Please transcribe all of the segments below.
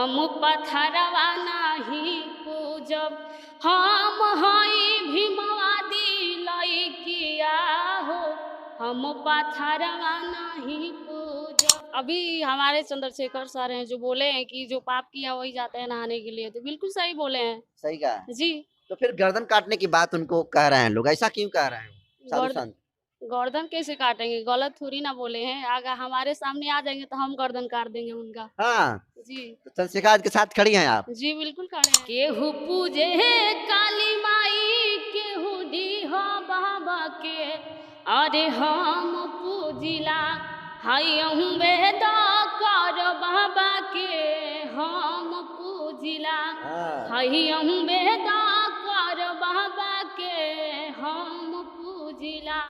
हम पथरवा नाही पूजब, हम हई भीमवादी लइकिया हो, हम पथरवा नहीं पूजब। अभी हमारे चंद्रशेखर सर हैं जो बोले हैं कि जो पाप किया वही जाते हैं नहाने के लिए, तो बिल्कुल सही बोले हैं। सही कहा है। जी। तो फिर गर्दन काटने की बात उनको कह रहे हैं लोग, ऐसा क्यों कह रहे हैं साधु गर्द संत? गर्दन कैसे काटेंगे? गलत थोड़ी ना बोले हैं। अगर हमारे सामने आ जाएंगे तो हम गर्दन काट देंगे उनका। हाँ, जी। तो चंद्रशेखर के साथ खड़ी हैं आप। जी बिल्कुल खड़े हैं। केहू पूजे काली माई, केहू डीह बाबा के, अरे हम पूजिला हयहु वेद कर बाबा के, हम पूजिला हाँ। हयहु वेद कर बाबा के, हम पूजिला।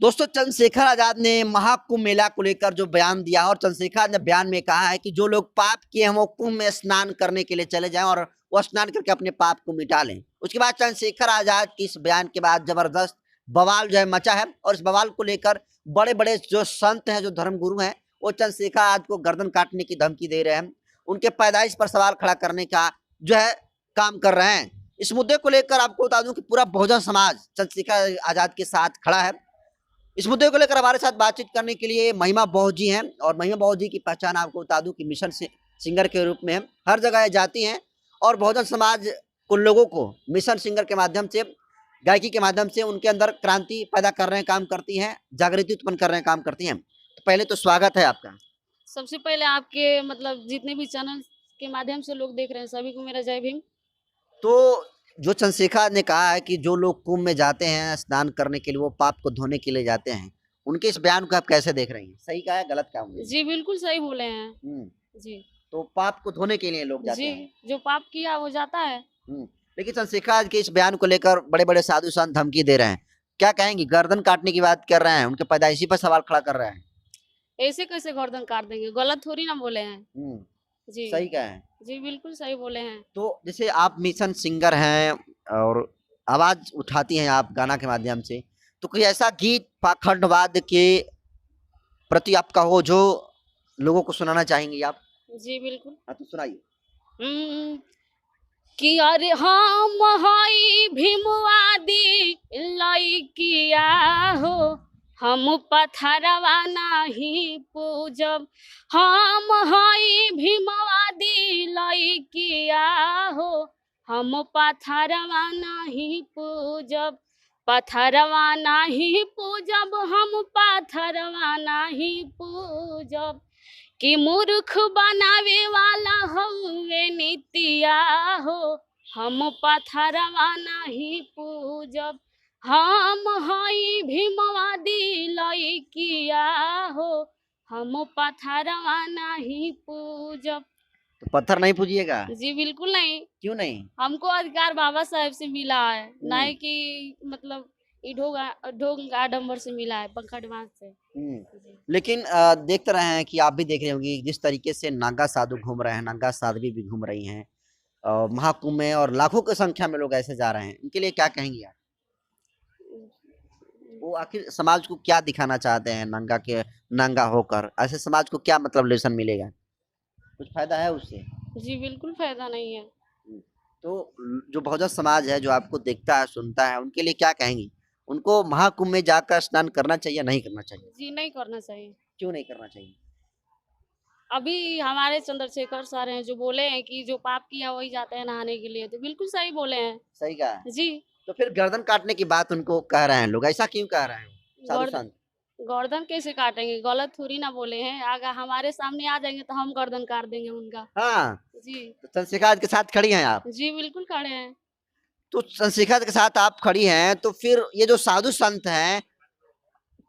दोस्तों, चंद्रशेखर आजाद ने महाकुंभ मेला को लेकर जो बयान दिया और चंद्रशेखर ने बयान में कहा है कि जो लोग पाप किए हैं वो कुंभ में स्नान करने के लिए चले जाएं और वो स्नान करके अपने पाप को मिटा लें। उसके बाद चंद्रशेखर आजाद की इस बयान के बाद जबरदस्त बवाल जो है मचा है और इस बवाल को लेकर बड़े बड़े जो संत हैं, जो धर्मगुरु हैं, वो चंद्रशेखर आजाद को गर्दन काटने की धमकी दे रहे हैं, उनके पैदाइश पर सवाल खड़ा करने का जो है काम कर रहे हैं। इस मुद्दे को लेकर आपको बता दूं कि पूरा बहुजन समाज चंद्रशेखर आजाद के साथ खड़ा है। इस मुद्दे को लेकर हमारे साथ बातचीत करने के लिए महिमा बहू जी हैं और महिमा बहू जी की पहचान आपको बता दूं कि मिशन सिंगर के रूप में हर जगह जाती हैं और बहुजन समाज को लोगों को मिशन सिंगर के माध्यम से, गायकी के माध्यम से उनके अंदर क्रांति पैदा कर रहे हैं काम करती हैं, जागृति उत्पन्न कर रहे हैं काम करती हैं। तो पहले तो स्वागत है आपका। सबसे पहले आपके मतलब जितने भी चैनल के माध्यम से लोग देख रहे हैं सभी को मेरा जय भीम। तो जो चंद्रशेखर ने कहा है कि जो लोग कुंभ में जाते हैं स्नान करने के लिए, वो पाप को धोने के लिए जाते हैं, उनके इस बयान को आप कैसे देख रही हैं? सही कहा है, गलत कहा मुझे? जी बिल्कुल सही बोले हैं। जी। तो पाप को धोने के लिए लोग जाते जी, हैं। जो पाप किया वो जाता है। लेकिन चंद्रशेखर के इस बयान को लेकर बड़े बड़े साधु संत धमकी दे रहे हैं। क्या कहेंगी? गर्दन काटने की बात कर रहे हैं, उनके पैदाइशी पर सवाल खड़ा कर रहे हैं। ऐसे कैसे गर्दन काट देंगे? गलत थोड़ी ना बोले हैं। जी। सही कहा है। जी बिल्कुल सही बोले हैं। तो जैसे आप मिशन सिंगर हैं और आवाज उठाती हैं आप गाना के माध्यम से, तो कोई ऐसा गीत पाखंडवाद के प्रति आपका हो जो लोगों को सुनाना चाहेंगी आप? जी बिल्कुल। हाँ, तो सुनाइए। हम्म, कि अरे हम हई भीमवादी लइकिया हो, हम पथरवा नाही पूजब, हम हई भीमवादी लइकिया हो, हम पथरवा नाही पूजब, पथरवा नाही पूजब, हम पथरवा नाही पूजब, कि मूर्ख बनावे वाला हउवे नितिया हो, हम पथरवा नाही पूजब, हम हई भीमवादी लइकिया हो, हम पथरवा नाही पूजब। तो पत्थर नहीं पूजिएगा? जी बिल्कुल नहीं। क्यों नहीं? हमको अधिकार बाबा साहेब से मिला है, ना हम्म, कि मतलब ये ढोंग आडम्बर से मिला है, पंखा से। जी। लेकिन देखते रहे हैं कि आप भी देख रहे होंगे जिस तरीके से नागा साधु घूम रहे हैं, नागा साध्वी भी घूम रही हैं महाकुंभ में और लाखों की संख्या में लोग ऐसे जा रहे हैं, इनके लिए क्या कहेंगी आप? वो आखिर समाज को क्या दिखाना चाहते हैं नंगा होकर? ऐसे समाज को क्या मतलब लेसन मिलेगा? कुछ फायदा है उससे? जी बिल्कुल फायदा नहीं है। तो जो बहुजन समाज है जो आपको देखता है सुनता है, उनके लिए क्या कहेंगी? उनको महाकुंभ में जाकर स्नान करना चाहिए, नहीं करना चाहिए? जी नहीं करना चाहिए। क्यों नहीं करना चाहिए? अभी हमारे चंद्रशेखर सर हैं जो बोले हैं कि जो पाप किया वही जाते हैं नहाने के लिए, तो बिल्कुल सही बोले हैं। सही कहा है। जी। तो फिर गर्दन काटने की बात उनको कह रहे हैं लोग, ऐसा क्यों कह रहे हैं साधु गर्द संत? गर्दन कैसे काटेंगे? गलत थोड़ी ना बोले हैं। अगर हमारे सामने आ जाएंगे तो हम गर्दन काट देंगे उनका। हाँ, जी। तो चंद्रशेखर के साथ खड़ी हैं आप। जी बिल्कुल खड़े हैं। तो चंद्रशेखर के साथ आप खड़ी हैं, तो फिर ये जो साधु संत हैं,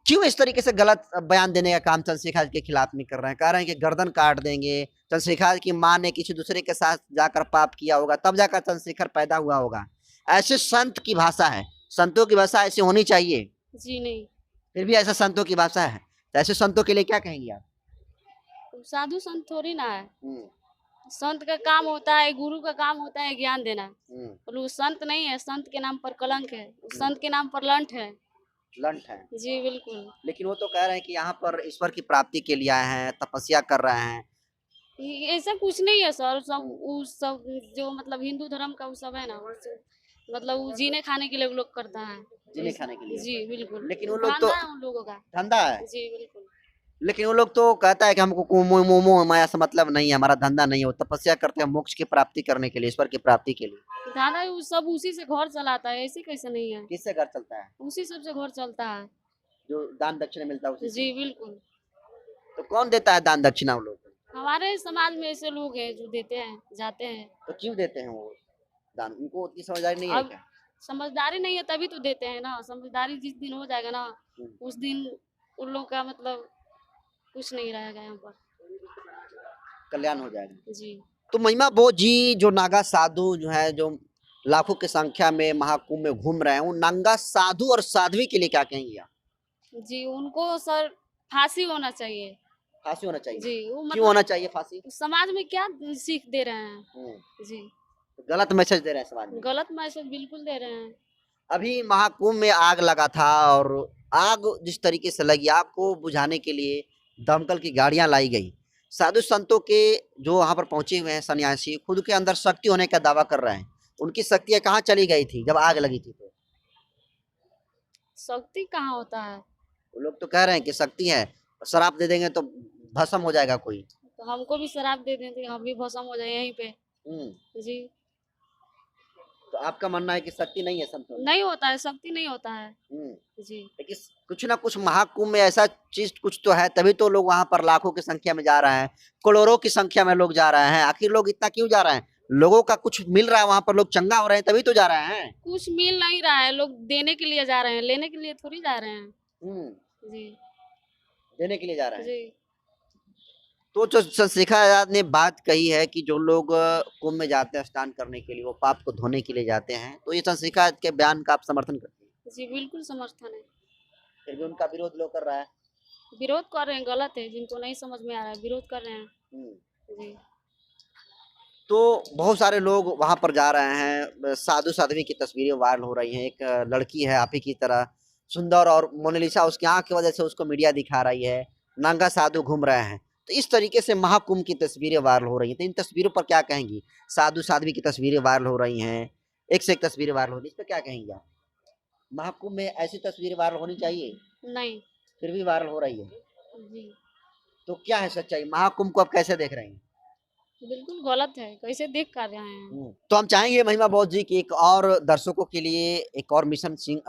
क्यों इस तरीके से गलत बयान देने का काम चंद्रशेखर के खिलाफ में कर रहे हैं? कह रहे हैं कि गर्दन काट देंगे, चंद्रशेखर की माँ ने किसी दूसरे के साथ जाकर पाप किया होगा, तब जाकर चंद्रशेखर पैदा हुआ होगा। ऐसे संत की भाषा है, संतों की भाषा ऐसी होनी चाहिए। जी नहीं। फिर भी ऐसा संतों की भाषा है, तो ऐसे संतों के लिए क्या कहेंगे आप? साधु संत थोड़ी ना है। संत का काम होता है, गुरु का काम होता है ज्ञान देना। और वो संत नहीं है, संत के नाम पर कलंक है, संत के नाम पर लंठ है। लंठ हैं। जी बिल्कुल। लेकिन वो तो कह रहे हैं कि यहाँ पर ईश्वर की प्राप्ति के लिए आए हैं, तपस्या कर रहे हैं। ऐसा कुछ नहीं है सर, सब वो सब जो मतलब हिंदू धर्म का वो सब है ना, वो सब मतलब वो जीने खाने के लिए वो लोग करता है। जीने खाने के लिए। जी बिल्कुल, लेकिन वो लोग तो धंधा है उन लोगों का। धंधा है। जी बिल्कुल। लेकिन वो लोग तो कहता है कि हमको मोह माया से मतलब नहीं है, हमारा धंधा नहीं है, वो तपस्या करते हैं मोक्ष की प्राप्ति करने के लिए, ईश्वर की प्राप्ति के लिए। धंधा वो सब उसी से घर चलाता है, ऐसे कैसे नहीं है। किससे घर चलता है? उसी सब से घर चलता है। जो दान दक्षिणा मिलता है उसी से। जी बिल्कुल। तो कौन देता है दान दक्षिणा उन लोगों को? हमारे समाज में ऐसे लोग हैं जो देते हैं, जाते हैं। तो क्यों देते हैं वो दान? उनको उतनी समझदारी नहीं है अब क्या? समझदारी नहीं है तभी तो देते हैं ना, समझदारी जिस दिन हो जाएगा ना, उस दिन उन लोग का मतलब कुछ नहीं रहेगा यहाँ पर। कल्याण हो जाएगा। जी। तो महिमा बोध जी जो नागा साधु जो है, जो लाखों की संख्या में महाकुंभ में घूम रहे हैं, उन नागा साधु और साध्वी के लिए क्या कहेंगे आप? जी, उनको सर फांसी होना चाहिए। फांसी होना चाहिए। जी, वो क्यों मतलब होना चाहिए फांसी? समाज में क्या सीख दे रहे हैं। जी, गलत मैसेज दे रहे हैं समाज में। गलत मैसेज बिल्कुल दे रहे हैं। अभी महाकुंभ में आग लगा था और आग जिस तरीके से लगी, आग को बुझाने के लिए दमकल की गाड़ियां लाई गई। साधु संतों के जो वहां पर पहुंचे हुए हैं सन्यासी, खुद के अंदर शक्ति होने का दावा कर रहे हैं। उनकी शक्तियां कहाँ चली गई थी जब आग लगी थी? तो शक्ति कहाँ होता है? वो लोग तो कह रहे हैं कि शक्ति है, शराब दे देंगे तो भस्म हो जाएगा कोई। तो हमको भी शराब दे देते, हम भी भस्म हो जाए यहीं पे। जी, तो आपका मानना है कि शक्ति नहीं है संतों में? नहीं होता है, शक्ति नहीं होता है। जी, लेकिन कुछ ना कुछ महाकुंभ में ऐसा चीज कुछ तो है, तभी तो लोग वहां पर लाखों की संख्या में जा रहे हैं, करोड़ों की संख्या में लोग जा रहे हैं। आखिर लोग इतना क्यों जा रहे हैं? लोगों का कुछ मिल रहा है वहां पर, लोग चंगा हो रहे हैं तभी तो जा रहे हैं। कुछ मिल नहीं रहा है, लोग देने के लिए जा रहे हैं, लेने के लिए थोड़ी जा रहे हैं। जी, देने के लिए जा रहे हैं। जी, तो जो चंद्रशेखर आजाद ने बात कही है कि जो लोग कुंभ में जाते हैं स्नान करने के लिए, वो पाप को धोने के लिए जाते हैं, तो ये चंद्रशेखर आजाद के बयान का आप समर्थन करते हैं? जी बिल्कुल समर्थन है। फिर भी उनका विरोध लोग कर रहा है। विरोध कर रहे हैं, गलत है, जिनको नहीं समझ में आ रहा है विरोध कर रहे हैं। जी, तो बहुत सारे लोग वहां पर जा रहे हैं, साधु साध्वी की तस्वीरें वायरल हो रही हैं। एक लड़की है आप ही की तरह सुंदर और मोनालिसा, उसकी आंख की वजह से उसको मीडिया दिखा रही है। नागा साधु घूम रहे हैं, तो इस तरीके से महाकुंभ की तस्वीरें वायरल हो रही हैं। तो इन तस्वीरों पर क्या कहेंगी? साधु साध्वी की तस्वीरें वायरल हो रही हैं, एक से एक तस्वीरें वायरल हो रही है, इस पर क्या कहेंगे आप? महाकुंभ में ऐसी तस्वीरें वायरल होनी चाहिए, नहीं। फिर भी वायरल हो रही है। जी, तो क्या है सच्चाई? महाकुंभ को आप कैसे देख रहे हैं? बिल्कुल गलत है, कैसे देख कर रहे हैं। तो हम चाहेंगे महिमा बोध जी की एक और दर्शकों के लिए एक और मिशन सिंग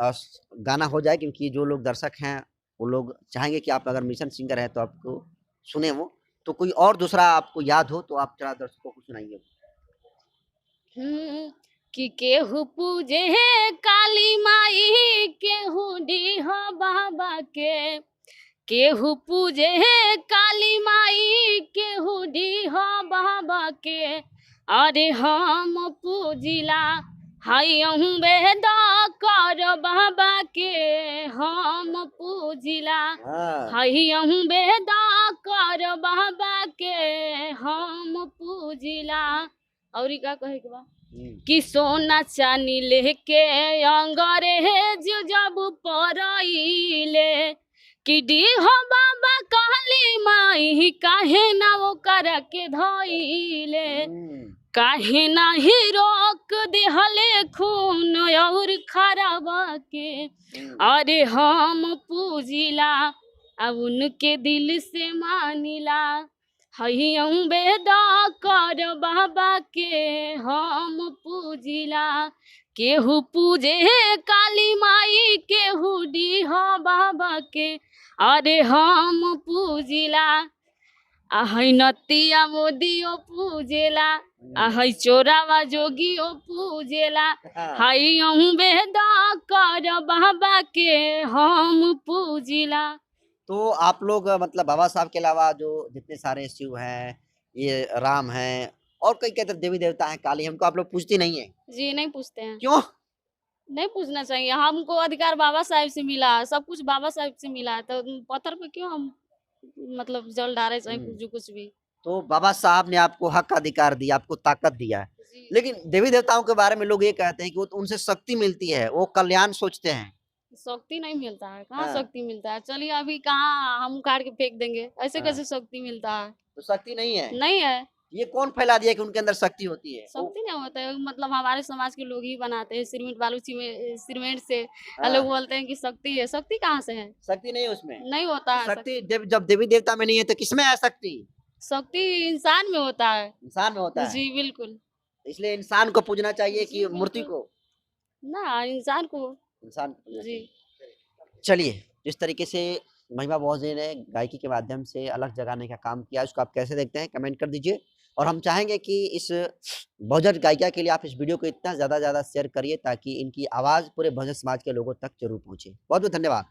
गाना हो जाए, क्योंकि जो लोग दर्शक हैं वो लोग चाहेंगे कि आप अगर मिशन सिंगर है तो आपको सुने वो। तो कोई और दूसरा आपको याद हो तो आप जरा दर्शकों को सुनाइए। कि केहू पूजे है काली माई, केहू डीह बाबा के, केहू पूजे है काली माई, केहू डीह बाबा के। अरे हम पूजिला हाय बेद कर बाबा के, हम पूजिला हाय बेद कर बाबा के, हम पूजिला। और का कहे के बा कि सोना चानी लेके अंग्रेज जब पराइले, कि डीह बाबा काली माई काहे ना वो कर के धइले, काहे ना ही रोक देहले खून और खराबा के। अरे हम पूजिला अब उनके दिल से मानिला, हइयं बेदा कर बाबा के, हम पूजिला। केहू पूजे काली माई, केहू डीह बाबा के, अरे हम पूजिला। आहै नतिया मोदियो पूजेला, आहै चोरावा जोगियो पूजेला, हइयं बेदा कर बाबा के, हम पूजिला। तो आप लोग मतलब बाबा साहब के अलावा जो जितने सारे शिव हैं, ये राम हैं और कई कई देवी देवता हैं, काली, हमको आप लोग पूछती नहीं है? जी नहीं पूछते हैं। क्यों? नहीं पूछना चाहिए, हमको अधिकार बाबा साहब से मिला है, सब कुछ बाबा साहब से मिला है, तो पत्थर पे क्यों हम मतलब जल डाले चाहे कुछ भी। तो बाबा साहब ने आपको हक अधिकार दिया, आपको ताकत दिया है। लेकिन देवी देवताओं के बारे में लोग ये कहते हैं कि वो तो उनसे शक्ति मिलती है, वो कल्याण सोचते हैं। शक्ति नहीं मिलता है, कहाँ हाँ। शक्ति मिलता है? चलिए अभी कहाँ हम उखाड़ के फेंक देंगे, ऐसे हाँ। कैसे शक्ति मिलता है? तो शक्ति नहीं है। नहीं है, ये कौन फैला दिया कि उनके अंदर शक्ति होती है? वो शक्ति नहीं होता है, मतलब हमारे समाज के लोग ही बनाते हैं सीमेंट बालू सीमेंट से। हाँ, लोग बोलते हैं कि शक्ति है, शक्ति कहाँ से है? शक्ति नहीं है उसमें। नहीं होता है शक्ति जब देवी देवता में नहीं है तो किसमें है शक्ति? शक्ति इंसान में होता है। इंसान में होता है। जी बिल्कुल। इसलिए इंसान को पूजना चाहिए जी, कि मूर्ति बिल्कुल। को? ना इंसान को। इंसान को पूजना जी। चाहिए। चलिए, जिस तरीके से महिमा बॉस ने गायकी के माध्यम से अलग जगाने का काम किया, उसको आप कैसे देखते हैं? कमेंट कर दीजिए और हम चाहेंगे कि इस भोजन गायिका के लिए आप इस वीडियो को इतना ज़्यादा शेयर करिए ताकि इनकी आवाज़ पूरे भोजन समाज के लोगों तक ज़रूर पहुँचे। बहुत-बहुत धन्यवाद।